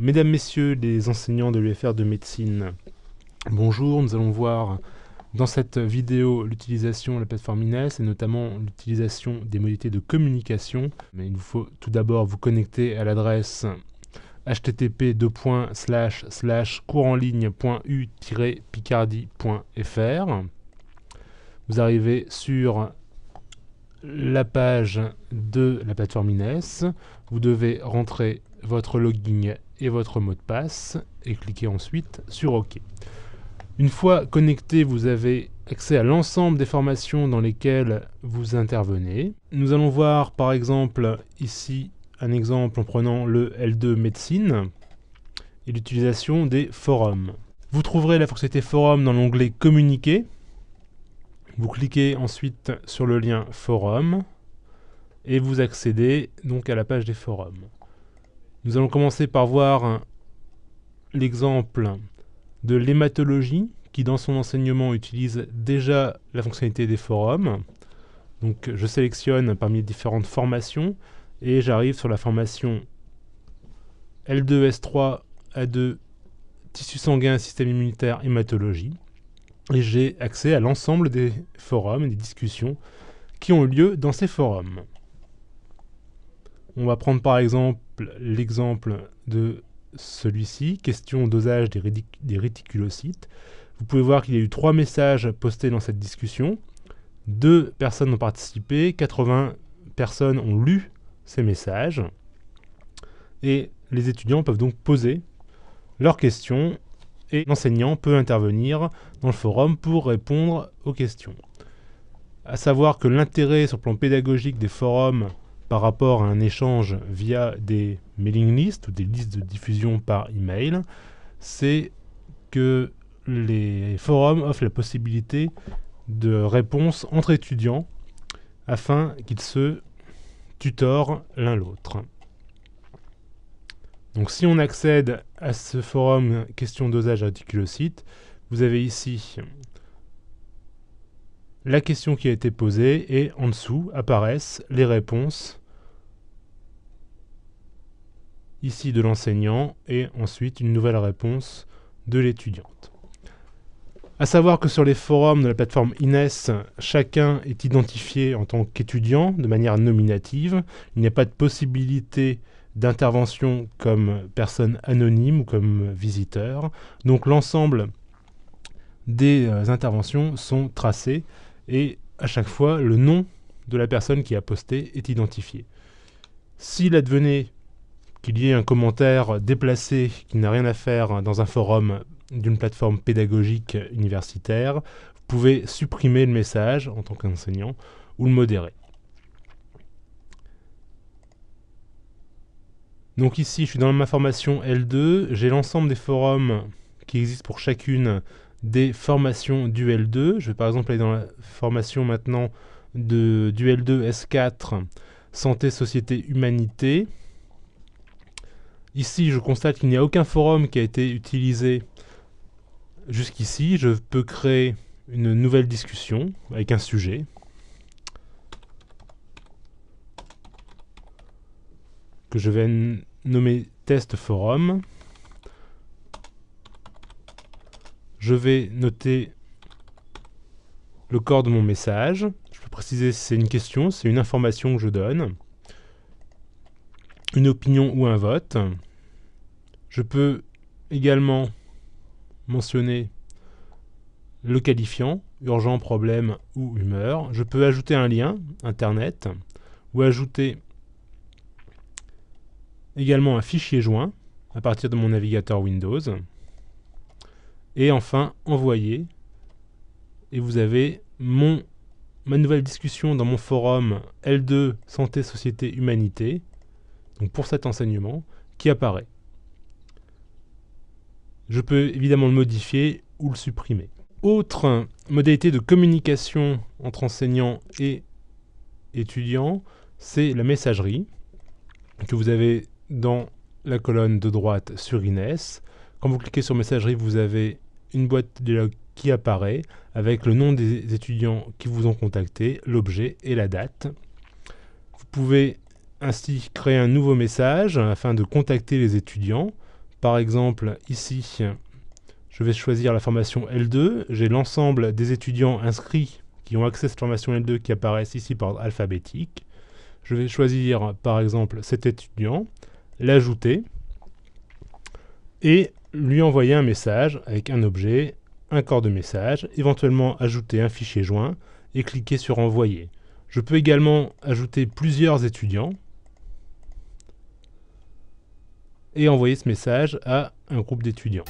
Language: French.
Mesdames, Messieurs les enseignants de l'UFR de médecine, bonjour, nous allons voir dans cette vidéo l'utilisation de la plateforme INES et notamment l'utilisation des modalités de communication. Mais il vous faut tout d'abord vous connecter à l'adresse http://courenligne.u-picardie.fr. Vous arrivez sur la page de la plateforme INES. Vous devez rentrer votre login et votre mot de passe et cliquer ensuite sur OK. Une fois connecté, vous avez accès à l'ensemble des formations dans lesquelles vous intervenez. Nous allons voir par exemple ici un exemple en prenant le L2 médecine et l'utilisation des forums. Vous trouverez la fonctionnalité forum dans l'onglet communiquer. Vous cliquez ensuite sur le lien forum et vous accédez donc à la page des forums. Nous allons commencer par voir l'exemple de l'hématologie qui dans son enseignement utilise déjà la fonctionnalité des forums. Donc je sélectionne parmi les différentes formations et j'arrive sur la formation L2S3 A2 tissu sanguin, système immunitaire, hématologie. Et j'ai accès à l'ensemble des forums et des discussions qui ont lieu dans ces forums. On va prendre par exemple l'exemple de celui-ci, question dosage des réticulocytes. Vous pouvez voir qu'il y a eu 3 messages postés dans cette discussion. 2 personnes ont participé, 80 personnes ont lu ces messages. Et les étudiants peuvent donc poser leurs questions et l'enseignant peut intervenir dans le forum pour répondre aux questions. À savoir que l'intérêt sur le plan pédagogique des forums par rapport à un échange via des mailing lists ou des listes de diffusion par email, c'est que les forums offrent la possibilité de réponses entre étudiants afin qu'ils se tutorent l'un l'autre. Donc si on accède à ce forum question dosage réticulocytes, vous avez ici la question qui a été posée et en dessous apparaissent les réponses ici de l'enseignant et ensuite une nouvelle réponse de l'étudiante. À savoir que sur les forums de la plateforme INES, chacun est identifié en tant qu'étudiant de manière nominative. Il n'y a pas de possibilité d'intervention comme personne anonyme ou comme visiteur. Donc l'ensemble des interventions sont tracées et à chaque fois le nom de la personne qui a posté est identifié. S'il advenait qu'il y ait un commentaire déplacé qui n'a rien à faire dans un forum d'une plateforme pédagogique universitaire, vous pouvez supprimer le message en tant qu'enseignant ou le modérer. Donc ici, je suis dans ma formation L2, j'ai l'ensemble des forums qui existent pour chacune des formations du L2. Je vais par exemple aller dans la formation maintenant du L2 S4, Santé, Société, Humanité. Ici, je constate qu'il n'y a aucun forum qui a été utilisé jusqu'ici. Je peux créer une nouvelle discussion avec un sujet. Que je vais nommer test forum. Je vais noter le corps de mon message. Je peux préciser si c'est une question, si c'est une information que je donne, une opinion ou un vote. Je peux également mentionner le qualifiant, urgent, problème ou humeur. Je peux ajouter un lien internet ou ajouter également un fichier joint à partir de mon navigateur Windows. Et enfin, envoyer. Et vous avez ma nouvelle discussion dans mon forum L2 Santé, Société, Humanité, donc pour cet enseignement, qui apparaît. Je peux évidemment le modifier ou le supprimer. Autre modalité de communication entre enseignants et étudiants, c'est la messagerie que vous avez dans la colonne de droite sur INES. Quand vous cliquez sur messagerie, vous avez une boîte de dialogue qui apparaît avec le nom des étudiants qui vous ont contacté, l'objet et la date. Vous pouvez ainsi créer un nouveau message afin de contacter les étudiants par exemple, ici, je vais choisir la formation L2. J'ai l'ensemble des étudiants inscrits qui ont accès à cette formation L2 qui apparaissent ici par ordre alphabétique. Je vais choisir, par exemple, cet étudiant, l'ajouter et lui envoyer un message avec un objet, un corps de message, éventuellement ajouter un fichier joint et cliquer sur envoyer. Je peux également ajouter plusieurs étudiants et envoyer ce message à un groupe d'étudiants.